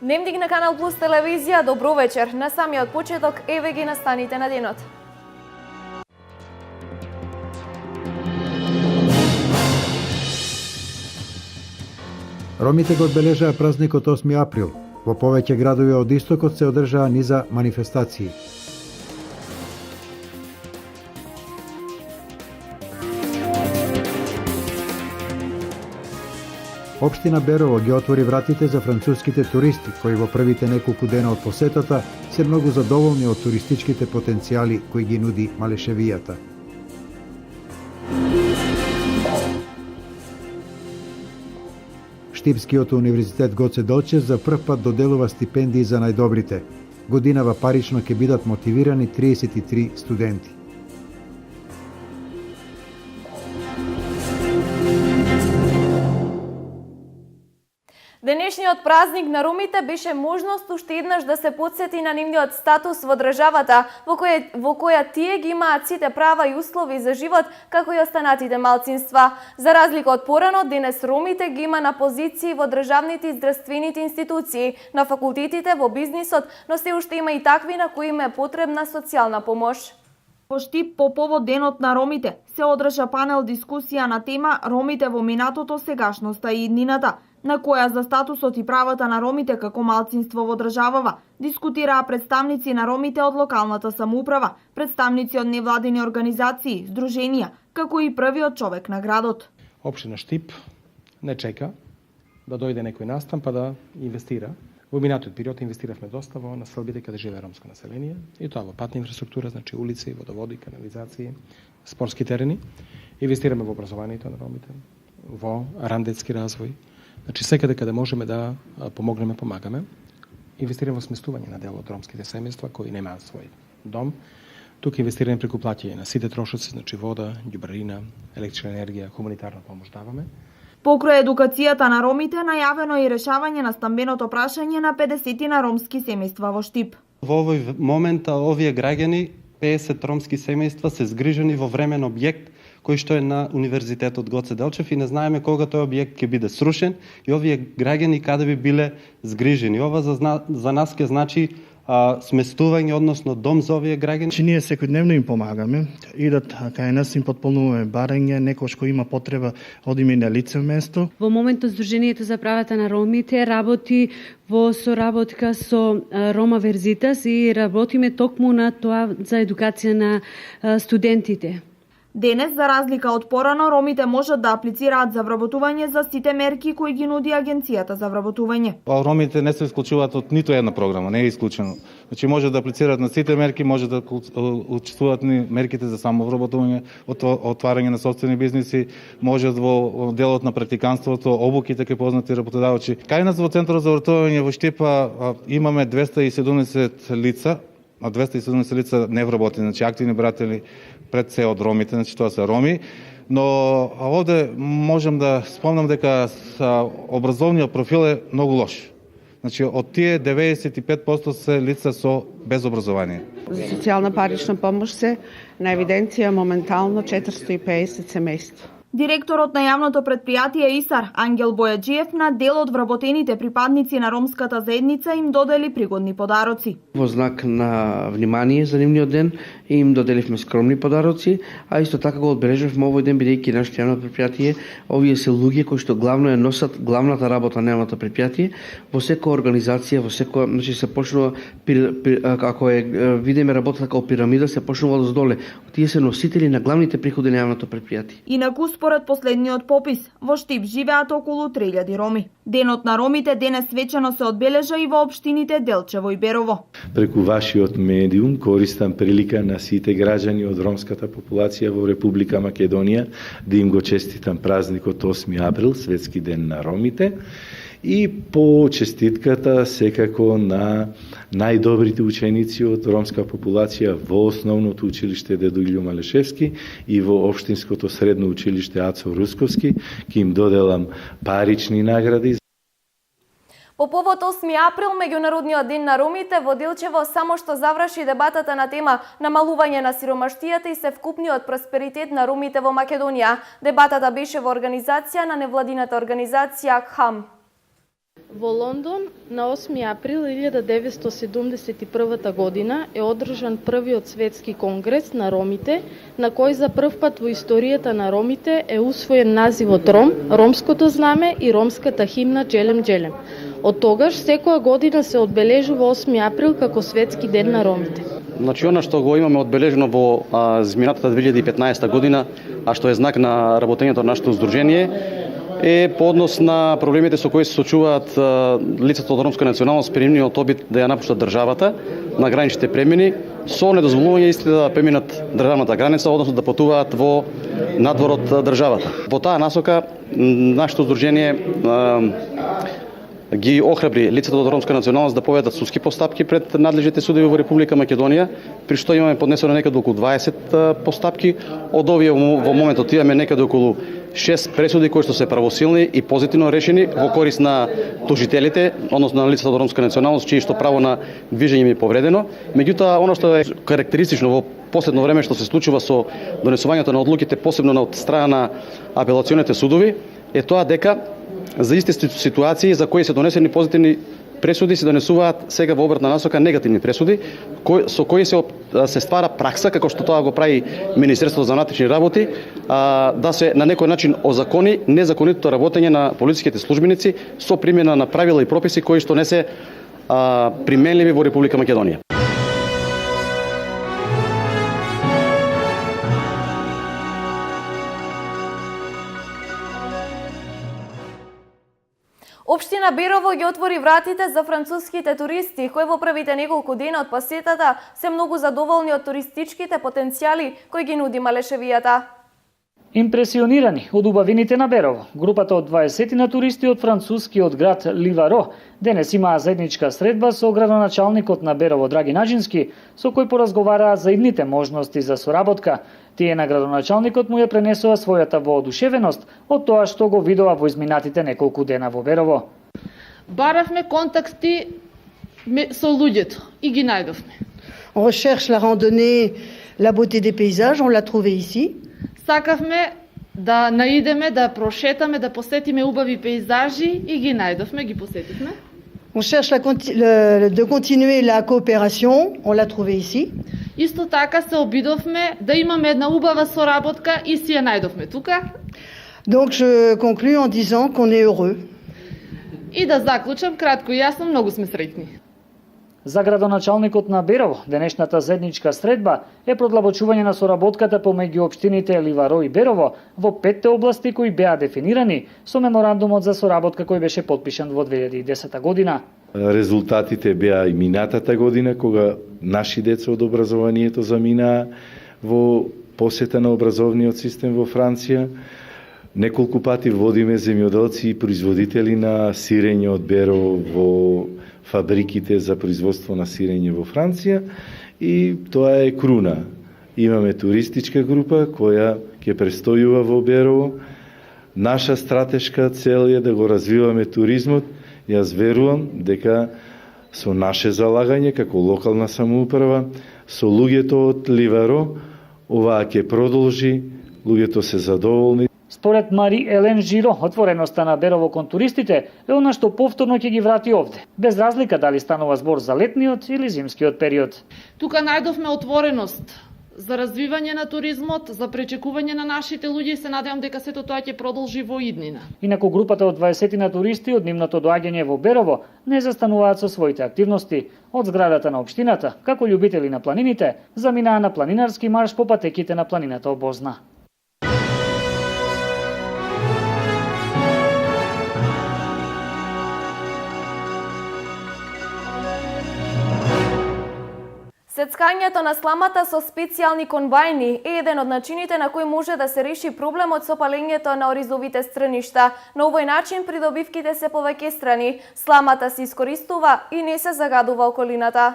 Дневник на Канал Плюс телевизија, добро вечер. На самиот почеток, еве ги настаните на денот. Ромите го одбележаа празникот 8 април. Во повеќе градови од истокот се одржаа низа манифестации. Општина Берово ги отвори вратите за француските туристи, кои во првите неколку дена од посетата се многу задоволни од туристичките потенцијали кои ги нуди Малешевијата. Штипскиот универзитет Гоце Делчев за прв пат доделува стипендии за најдобрите. Годинава парично ќе бидат мотивирани 33 студенти. Денешниот празник на ромите беше можност уште еднаш да се потсети на нивниот статус во државата, во која тие ги имаат сите права и услови за живот, како и останатите малцинства. За разлика од порано, денес ромите ги има на позиции во државните и здравствените институции, на факултетите, во бизнисот, но се уште има и такви на кои им е потребна социјална помош. Во Штип по повод денот на ромите се одржа панел дискусија на тема Ромите во минатото, сегашноста и иднината, на која за статусот и правата на ромите како малцинство во државава дискутираа представници на ромите од локалната самоуправа, представници од невладини организации, здруженија, како и првиот човек на градот. Општина Штип не чека да дојде некој настан па да инвестира. Во минатиот период инвестиравме доста во населбите каде живее ромско население, и тоа во патна инфраструктура, значи улици, водоводи, канализации, спортски терени. Инвестираме во образованието на ромите, во рандетски развој. Значи секаде каде можеме да помогнеме, помагаме. Инвестираме во сместување на дел од ромските семејства кои немаат свој дом. Тука инвестираме преку плаќање на сите трошоци, значи вода, ѓубрарина, електрична енергија, хуманитарна помош даваме. Покрај едукацијата на ромите, најавено и решавање на стамбеното прашање на 50 на ромски семејства во Штип. Во овој момент овие граѓани, 50 ромски семејства, се згрижени во времен објект кој што е на Универзитетот Гоце Делчев и не знаеме кога тој објект ќе биде срушен и овие граѓани каде би биле згрижени. Ова за нас ќе значи сместување, односно дом за овие граѓани. Че ние секојдневно им помагаме, идат кај нас, им потполнуваме барање, некој кој има потреба одиме на лице место. Во моментот Сдруженијето за правата на ромите работи во соработка со Рома Верзитас и работиме токму на тоа за едукација на студентите. Денес, за разлика од порано, ромите можат да аплицираат за вработување за сите мерки кои ги нуди Агенцијата за вработување. Ромите не се исклучуваат од ниту една програма, не е исклучено. Значи може да аплицираат на сите мерки, може да учествуваат мерките за самовработување, отварање на собствени бизниси, може во делот на практиканството, обуките кај познати работодавачи. Кај нас во Центарот за вработување во Штипа имаме 270 лица, а 270 лица невработени, значи активни братели пред се од ромите, значи тоа се роми, но овде можем да спомнам дека образовниот профил е многу лош. Значи од тие 95% се лица со без образование. За социјална парична помош се на евиденција моментално 450 семејства. Директорот на јавното предпријатие ИСАР, Ангел Бојаджиев, на дел од вработените припадници на ромската заедница им додели пригодни подароци. Во знак на внимание за нивниот ден им доделивме скромни подароци, а исто така го одбележавме овој ден бидејќи нашето јавно предпријатие, овие се луѓе кои што главно ја носат главната работа на јавното предпријатие. Во секоја организација, во секоја, значи се почнува како видиме работата како пирамида, се почнува од доле. Тие се носители на главните приходи на јавното предпријатие. Инаку според последниот попис, во Штип живеат околу 3000 роми. Денот на ромите денес свечено се одбележа и во општините Делчево и Берово. Преку вашиот медиум користам прилика на сите граѓани од ромската популација во Република Македонија да им го честитам празникот 8 април, Светски ден на ромите, и по честитката секако на најдобрите ученици од ромска популација во основното училиште Дедо Илјо Малешевски и во општинското средно училиште Ацо Русковски, ќе им доделам парични награди. По повод 8 април, Меѓународниот ден на ромите, во Делчево само што заврши дебатата на тема намалување на сиромаштијата и севкупниот просперитет на ромите во Македонија. Дебатата беше во организација на невладината организација ХАМ. Во Лондон на 8 април 1971 година е одржан првиот светски конгрес на ромите, на кој за прв пат во историјата на ромите е усвоен називот Ром, ромското знаме и ромската химна Джелем Джелем. Од тогаш секоја година се одбележува 8 април како светски ден на ромите. Значи, она што го имаме одбележено во изминатата 2015 година, а што е знак на работењето на нашето здружение, е по однос на проблемите со кои се соочуваат лицата од ромска националност при нивниот обид да ја напуштат државата на граничните премини, со недозволување истите да преминат државната граница, односно да патуваат во надвор од државата. Во таа насока, нашето здружение ги охрабри лицата од ромска националност да поведат судски постапки пред надлежните судови во Република Македонија, при што имаме поднесено некаде околу 20 постапки. Од овие во моментот имаме некаде околу 6 пресуди кои што се правосилни и позитивно решени во корист на тужителите, односно на лицата од ромска националност, чие што право на движење им е повредено. Меѓутоа, оно што е карактеристично во последно време што се случува со донесувањето на одлуките, посебно од страна на апелационите судови, е тоа дека за исти ситуации за кои се донесени позитивни пресуди се донесуваат сега во обратна насока негативни пресуди, со кои се ствара пракса, како што тоа го прави Министерството за внатрешни работи, да се на некој начин озакони незаконитото работење на полициските службеници со примена на правила и прописи кои што не се применливи во Република Македонија. Општина Берово ги отвори вратите за француските туристи, кои во првите неколку дена од посетата се многу задоволни од туристичките потенцијали кои ги нуди Малешевијата. Импресионирани од убавините на Берово, групата од 20 на туристи од францускиот град Ливаро денес имаа заедничка средба со градоначалникот на Берово Драги Наџински, со кој поразговараа за идните можности за соработка. Тие на градоначалникот му ја пренесува својата воодушевеност од тоа што го видува во изминатите неколку дена во Берово. Баравме контакти со луѓето и ги најдовме. On recherche la randonnée, la beauté des paysages, on l'a trouvé ici. Сакавме да наидеме, да прошетаме, да посетиме убави пейзажи и ги најдовме, ги посетивме. On cherche de continuer la coopération, on l'a trouvé ici. Исто така се обидовме да имаме една убава соработка и си ја најдовме тука. Donc je conclus en disant qu'on est heureux. И да заклучам кратко и јасно, многу сме среќни. За градоначалникот на Берово, денешната заедничка средба е продлабочување на соработката помеѓу општините Ливаро и Берово во 5 области кои беа дефинирани со меморандумот за соработка кој беше потпишан во 2010 година. Резултатите беа и минатата година, кога наши деца од образованието заминаа во посета на образовниот систем во Франција. Неколку пати водиме земјоделци и производители на сирење од Берово во фабриките за производство на сирење во Франција и тоа е круна. Имаме туристичка група која ќе престојува во Берово. Наша стратешка цел е да го развиваме туризмот. Јас верувам дека со наше залагање како локална самоуправа, со луѓето од Ливаро, оваа ќе продолжи, луѓето се задоволни. Според Мари Елен Жиро, отвореноста на Берово кон туристите е она што повторно ќе ги врати овде, без разлика дали станува збор за летниот или зимскиот период. Тука најдовме отвореност за развивање на туризмот, за пречекување на нашите луѓе и се надевам дека сето тоа ќе продолжи во иднина. Инаку групата од 20 на туристи од нивното доаѓање во Берово не застануваат со своите активности. Од зградата на општината, како љубители на планините, заминаа на планинарски марш по патеките на планината Обозна. Сецкањето на сламата со специјални комбајни е еден од начините на кој може да се реши проблемот со палењето на оризовите стрништа. На овој начин придобивките се повеќестрани, сламата се искористува и не се загадува околината.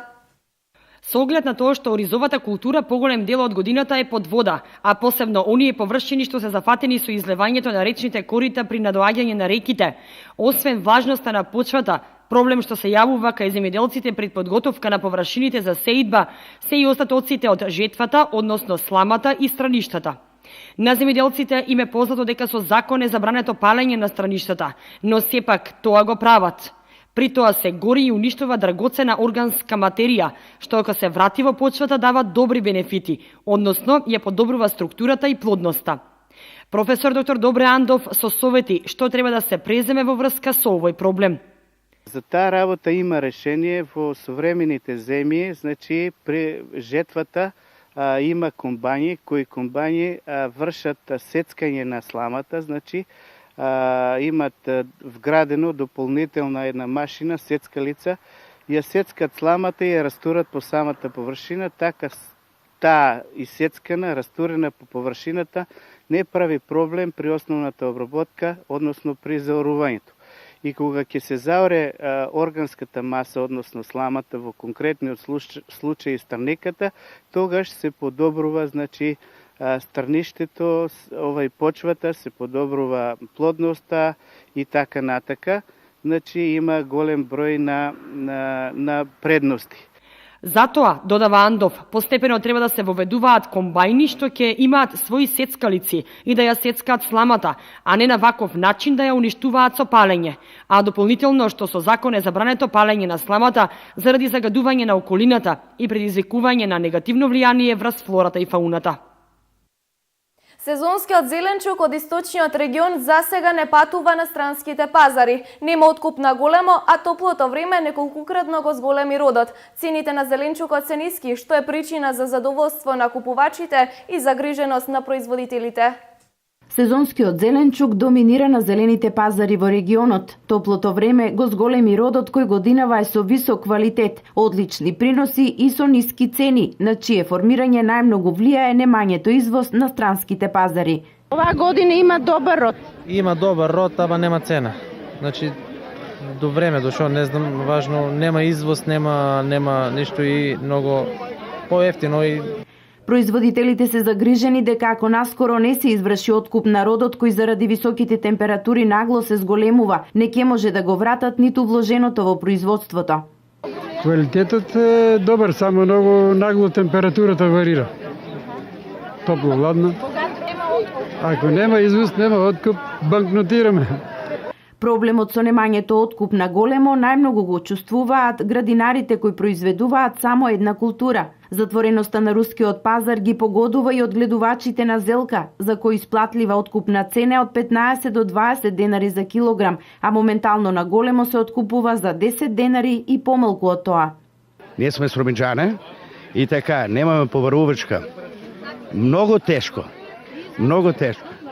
Со оглед на тоа што оризовата култура поголем дел од годината е под вода, а посебно оние површини што се зафатени со излевањето на речните корита при надоаѓање на реките, освен важноста на почвата, проблем што се јавува кај земјоделците пред подготовка на површините за сеидба, се и остатоците од жетвата, односно сламата и страништата. На земјоделците им е познато дека со закон е забрането палење на страништата, но сепак тоа го прават. При тоа се гори и уништува драгоцена органска материја, што ако се врати во почвата дава добри бенефити, односно ја подобрува структурата и плодноста. Професор доктор Добре Андов со совети што треба да се преземе во врска со овој проблем. За таа работа има решение во современите земји, значи при жетвата има комбањи кои вршат сецкање на сламата, значи имат вградено дополнителна една машина, сецкалица, ја сецкат сламата и ја растурат по самата површина, така таа исецкана, растурена по површината не прави проблем при основната обработка, односно при заорувањето. И кога ќе се заоре органската маса, односно сламата во конкретниот случај стрниката, тогаш се подобрува, значи, стрништето, почвата, се подобрува плодноста и така натака. Значи има голем број на предности. Затоа, додава Андов, постепено треба да се воведуваат комбајни што ќе имаат своји сецкалици и да ја сецкаат сламата, а не на ваков начин да ја уништуваат со палење. А дополнително што со закон е забрането палење на сламата заради загадување на околината и предизвикување на негативно влијание врз флората и фауната. Сезонскиот зеленчук од источниот регион засега не патува на странските пазари. Нема откуп на големо, а топлото време неколкукратно го зголеми родот. Цените на зеленчукот се ниски, што е причина за задоволство на купувачите и загриженост на производителите. Сезонскиот зеленчук доминира на зелените пазари во регионот. Топлото време го зголеми родот кој годинава е со висок квалитет, одлични приноси и со ниски цени, на чие формирање најмногу влијае немањето извоз на странските пазари. Оваа година има добар род. Има добар род, ама нема цена. Значи, до време дошо, не знам, важно, нема извоз, нема ништо и многу поевтино и Производителите се загрижени дека ако наскоро не се изврши откуп на родот кој заради високите температури нагло се зголемува, не ќе може да го вратат ниту вложеното во производството. Квалитетот е добар, само многу нагло температурата варира. Топло, ладно. Ако нема извоз, нема откуп, банкнотираме. Проблемот со немањето откуп на големо најмногу го чувствуваат градинарите кои произведуваат само една култура. Затвореноста на рускиот пазар ги погодува и одгледувачите на зелка, за кои исплатлива откупна цена од 15 до 20 денари за килограм, а моментално на големо се откупува за 10 денари и помалку од тоа. Ние сме срумиџане и така, немаме поварувачка. Многу тешко.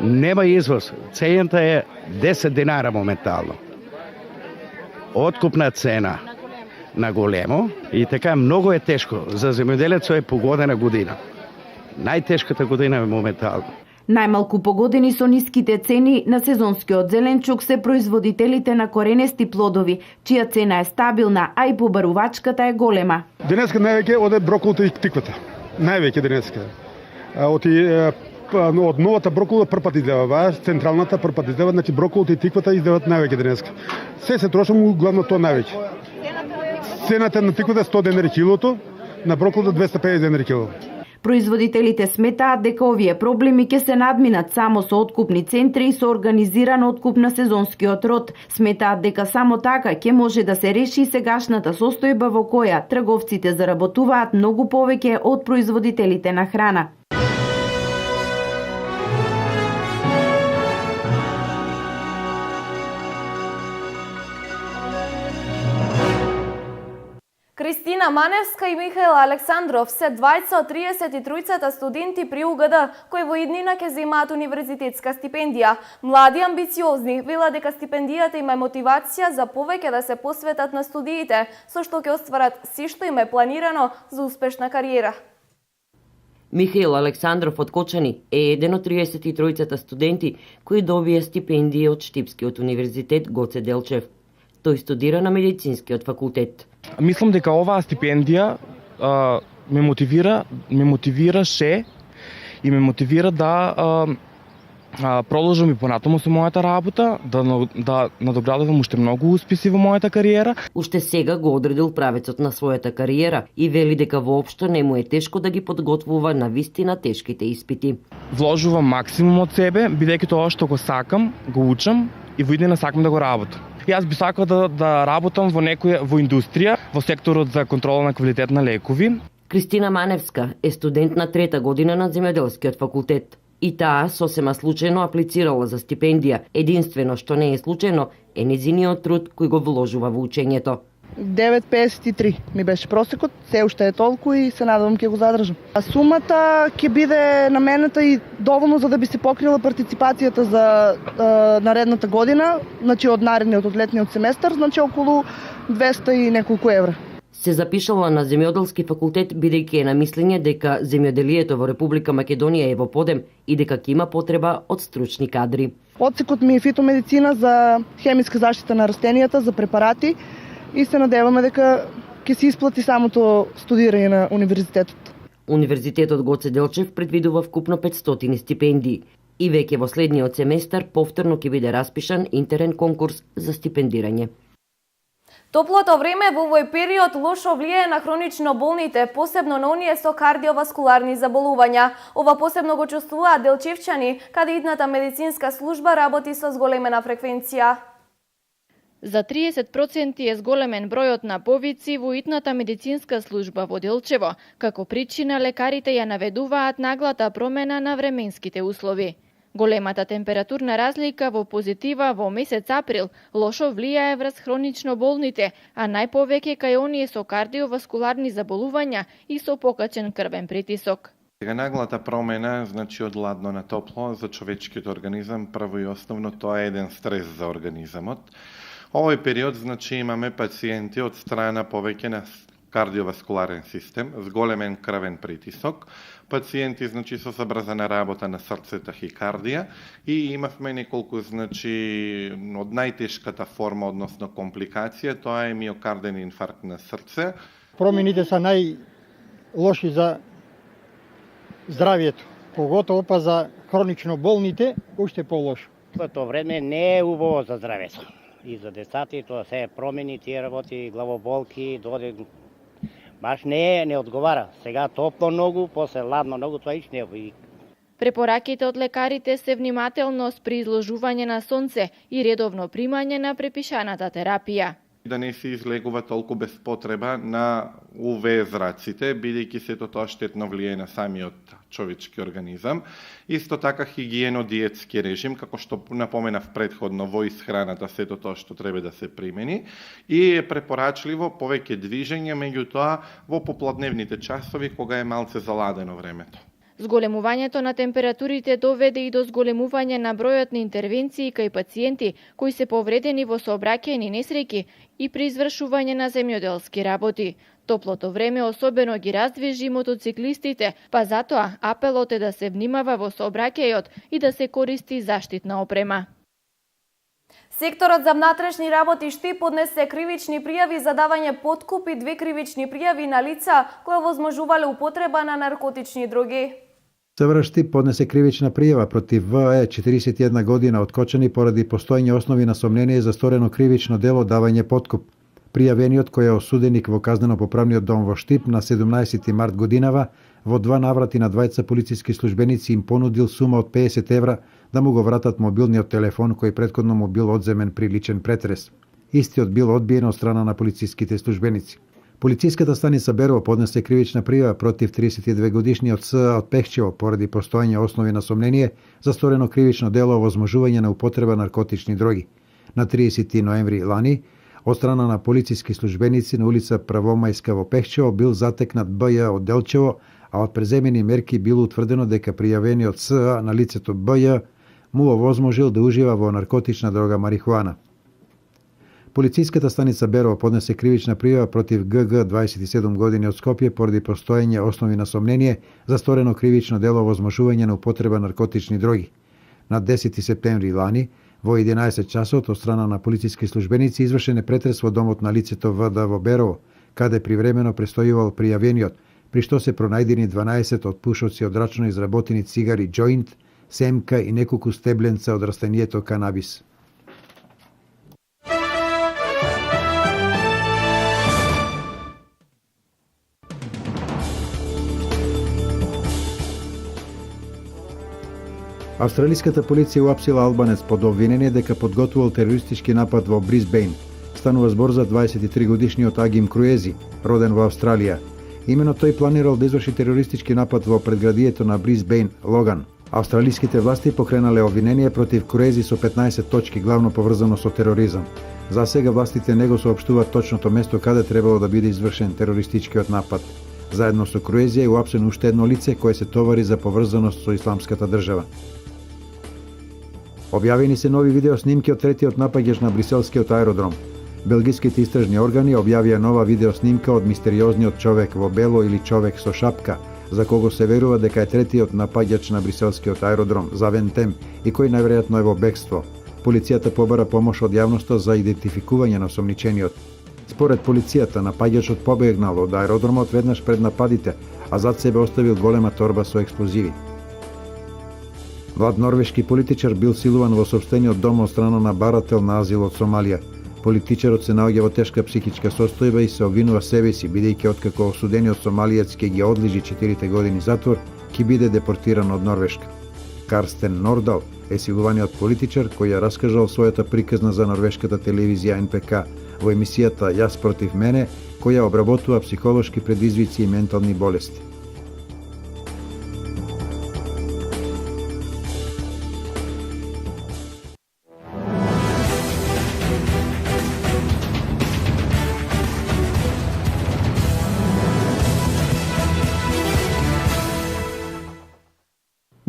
Нема извоз. Цената е 10 динара моментално. Откупна цена на големо и така многу е тешко. За земјоделецот е погодена година. Најтешката година е моментално. Најмалку погодени со ниските цени на сезонскиот зеленчук се производителите на коренести плодови, чија цена е стабилна, а и побарувачката е голема. Денеска највеќе оде броколата и тиквата. Највеќе денеска. Од новата брокола првпат издева, централната првпат издева, значи броколата и тиквата издеват највеќе денеска. Се трошам главно тоа највеќе. Цената на тиквата 100 денари килото, на броколата 250 денари килото. Производителите сметаат дека овие проблеми ќе се надминат само со откупни центри и со организиран откуп на сезонскиот род. Сметаат дека само така ќе може да се реши сегашната состојба во која трговците заработуваат многу повеќе од производителите на храна. Кристина Кристина Маневска и Михаил Александров се двајца од 33 студенти при УГД кои во иднина ќе земаат универзитетска стипендија. Млади амбициозни велат дека стипендијата им е мотивација за повеќе да се посветат на студиите, со што ќе остварат се што им е планирано за успешна кариера. Михаил Александров од Кочани е еден од 33 студенти кои добија стипендија од Штипскиот универзитет Гоце Делчев. Тој студира на медицинскиот факултет. Мислам дека оваа стипендија ме мотивираше и ме мотивира да продолжам и понатаму со мојата работа, да надоградувам уште многу успеси во мојата кариера. Уште сега го одредил правецот на својата кариера и вели дека воопшто не му е тешко да ги подготвува на вистина тешките испити. Вложувам максимум од себе, бидејќи тоа што го сакам, го учам и во иднина сакам да го работам. Јас би сакал да работам во индустрија, во секторот за контрола на квалитет на лекови. Кристина Маневска е студент на 3-та година на земјоделскиот факултет. И таа сосема случајно аплицирала за стипендија. Единствено што не е случајно е незиниот труд кој го вложува во учењето. 9,53 ми беше просекот, се уште е толку и се надевам ќе го задржам. А сумата ќе биде наменета и доволно за да би се покрила партиципацијата за наредната година, значи од наредниот од летниот семестар, значи околу 200 и неколку евра. Се запишала на земјоделски факултет бидејќи е на мислење дека земјоделието во Република Македонија е во подем и дека ќе има потреба од стручни кадри. Одсекот ми е фитомедицина за хемиска заштита на растенијата, за препарати и се надеваме дека ќе се исплати самото студирање на универзитетот. Универзитетот Гоце Делчев предвидува вкупно 500 стипендии и веќе во следниот семестар повторно ќе биде распишан интерен конкурс за стипендирање. Топлото време во овој период лошо влијае на хронично болните, посебно на оние со кардиоваскуларни заболувања. Ова посебно го чувствуваат делчевчани, каде идната медицинска служба работи со зголемена фреквенција. За 30% е зголемен бројот на повици во итната медицинска служба во Делчево. Како причина лекарите ја наведуваат наглата промена на временските услови. Големата температурна разлика во позитива во месец април лошо влијае врз хронично болните, а најповеќе кај оние со кардиоваскуларни заболувања и со покачен крвен притисок. Наглата промена, значи од ладно на топло, за човечкиот организам, прво и основно тоа е еден стрес за организамот. Овој период, значи, имаме пациенти од страна повеќе на кардиоваскуларен систем, зголемен крвен притисок, пациенти, значи, со забрзана работа на срце, тахикардија и имавме неколку, значи, од најтешката форма, односно компликација, тоа е миокарден инфаркт на срце. Промените се најлоши за здравието, поготово па за хронично болните, уште полошо. Тоа време не е убаво за здравието. И за децата и тоа се промени, тие работи, главоболки, доде баш не одговара. Сега топло многу, после ладно многу, тоа иш не е. Препораките од лекарите се внимателност при изложување на сонце и редовно примање на препишаната терапија. Да не се излегува толку без потреба на УВ зраците, бидејќи сето тоа штетно влијае на самиот човечки организам. Исто така хигиено-диетски режим, како што напоменав претходно во исхраната, сето тоа што треба да се примени и е препорачливо повеќе движење, меѓутоа во попладневните часови кога е малце заладено времето. Зголемувањето на температурите доведе и до зголемување на бројот на интервенции кај пациенти кои се повредени во сообраќајни несреќи и при извршување на земјоделски работи. Топлото време особено ги раздвижи мотоциклистите, па затоа апелот е да се внимава во сообраќајот и да се користи заштитна опрема. Секторот за внатрешни работи Штип поднесе кривични пријави за давање подкуп и 2 кривични пријави на лица кои возможувале употреба на наркотични дроги. СВР Штип поднесе кривична пријава против ВЕ 41 година од Кочани поради постоење основи на сомнение за сторено кривично дело давање подкуп. Пријавениот кој е осуденик во казнено-поправниот дом во Штип на 17 март годинава во 2 наврати на двајца полициски службеници им понудил сума од 50 евра да му го вратат мобилниот телефон кој претходно му бил одземен при личен претрес. Истиот бил одбиен од страна на полициските службеници. Полициската станица Берово поднесе кривична пријава против 32 годишниот С од Пехчево поради постоење основи на сомнение за сторено кривично дело овозможување на употреба наркотични дроги. На 30 ноември лани Од страна на полициски службеници на улица Правомајска во Пехчево бил затекнат БЈ од Делчево, а од преземени мерки било утврдено дека пријавениот СА на лицето БЈ му овозможил да ужива во наркотична дрога марихуана. Полициската станица Берово поднесе кривична пријава против ГГ 27 години од Скопје поради постоење основи на сомнение за сторено кривично дело возможување на употреба наркотични дроги. На 10 септември лани, во 11 часот, од страна на полициски службеници извршен е претрес во домот на лицето ВД во Берово, каде привремено престојувал пријавениот, при што се пронајдени 12 од пушоци од рачно изработени цигари джоинт, семка и неколку стебленца од растението канабис. Австралиската полиција уапсила албанец под обвинение дека подготвувал терористички напад во Брисбейн. Станува збор за 23 годишниот Агим Круези, роден во Австралија. Имено тој планирал да изврши терористички напад во предградието на Брисбейн, Логан. Австралиските власти покренале обвинение против Круези со 15 точки, главно поврзано со тероризам. За сега властите не го соопштуваат точното место каде требало да биде извршен терористичкиот напад. Заедно со Круези е уапсено уште едно лице кое се товари за поврзаност со исламската држава. Објавени се нови видео снимки од третиот напаѓач на бриселскиот аеродром. Белгиските истражни органи објавија нова видео снимка од мистериозниот човек во бело или човек со шапка, за кого се верува дека е третиот напаѓач на бриселскиот аеродром, Завентем, и кој најверојатно е во бегство. Полицијата побара помош од јавноста за идентификување на осомничениот. Според полицијата, напаѓачот побегнал од аеродромот веднаш пред нападите, а зад себе оставил голема торба со експлозиви. Млад норвешки политичар бил силуван во сопштениот дом од страна на барател на азил од Сомалија. Политичарот се наоѓа во тешка психичка состојба и се обвинува себе си, бидејќи откако осудениот сомалијец ќе ги одлежи 4 години затвор, ќе биде депортиран од Норвешка. Карстен Нордал е силуваниот политичар кој ја раскажал својата приказна за норвешката телевизија НПК во емисијата Јас против мене, која обработува психолошки предизвици и ментални болести.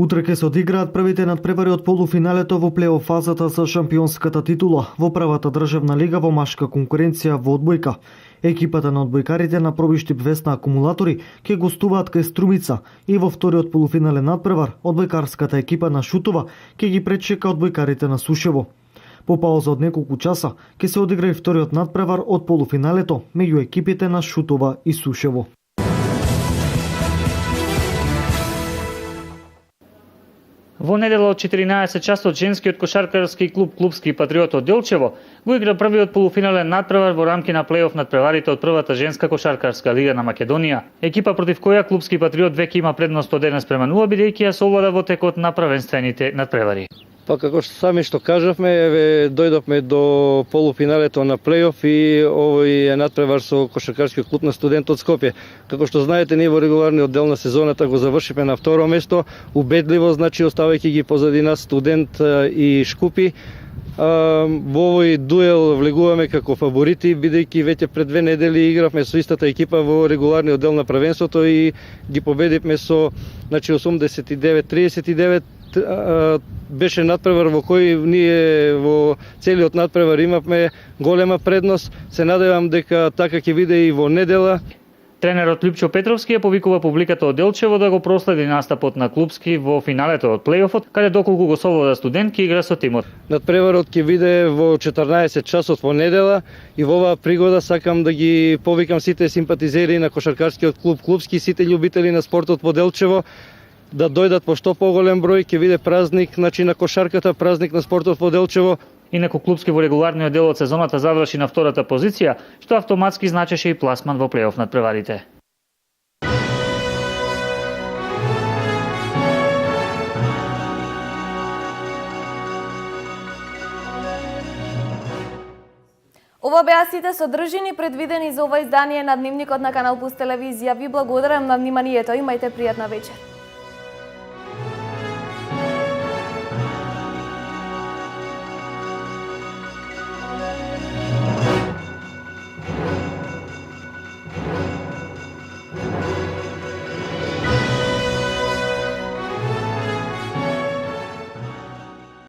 Утре ќе се одиграат првите надпревари од полуфиналето во плей-оф фазата за шампионската титула во првата државна лига во машка конкуренција во одбојка. Екипата на одбојкарите на Пробиштип Весна акумулатори ќе гостуваат кај Струмица и во вториот полуфинален надпревар одбојкарската екипа на Шутова ќе ги пречека одбојкарите на Сушево. По пауза од неколку часа ќе се одигра и вториот надпревар од полуфиналето меѓу екипите на Шутова и Сушево. Во недела од 14 часот женскиот кошаркарски клуб Клубски патриот од Делчево го игра првиот полуфинален надпревар во рамки на плей-оф надпреварите од првата женска кошаркарска лига на Македонија. Екипа против која Клубски патриот веќе има предност од 1:0 бидејќи ја совлада во текот на првенствените надпревари. Па како што сами што кажавме, дојдовме до полуфиналето на плей-оф и овој е надпревар со кошаркарскиот клуб на Студент од Скопје. Како што знаете, ние во регуларниот дел на сезоната го завршивме на второ место, убедливо, значи оставајќи ги позади нас Студент и Шкупи. Во овој дуел влегуваме како фаворити, бидејќи веќе пред 2 недели игравме со истата екипа во регуларниот дел на првенството и ги победивме со 89-39. Беше надпревар во кој ние во целиот надпревар имавме голема предност. Се надевам дека така ќе биде и во недела. Тренерот Лјупчо Петровски ја повикува публиката од Делчево да го проследи настапот на Клубски во финалето од плей-офот, каде доколку го совлада Студент ќе игра со тимот. Надпреварот ќе биде во 14 часот во недела и во оваа пригода сакам да ги повикам сите симпатизери на кошаркарскиот клуб Клубски, сите љубители на спортот во Делчево да дојдат по што поголем број, ќе биде празник на кошарката, празник на спортот во Делчево. Инаку Клубски во регуларниот дел од сезоната заврши на втората позиција, што автоматски значеше и пласман во плей-оф надпреварите. Ова беа сите содржини предвидени за ова издание на Дневникот на Канал Плюс телевизија. Ви благодарам на вниманието. Имајте пријатна вечер.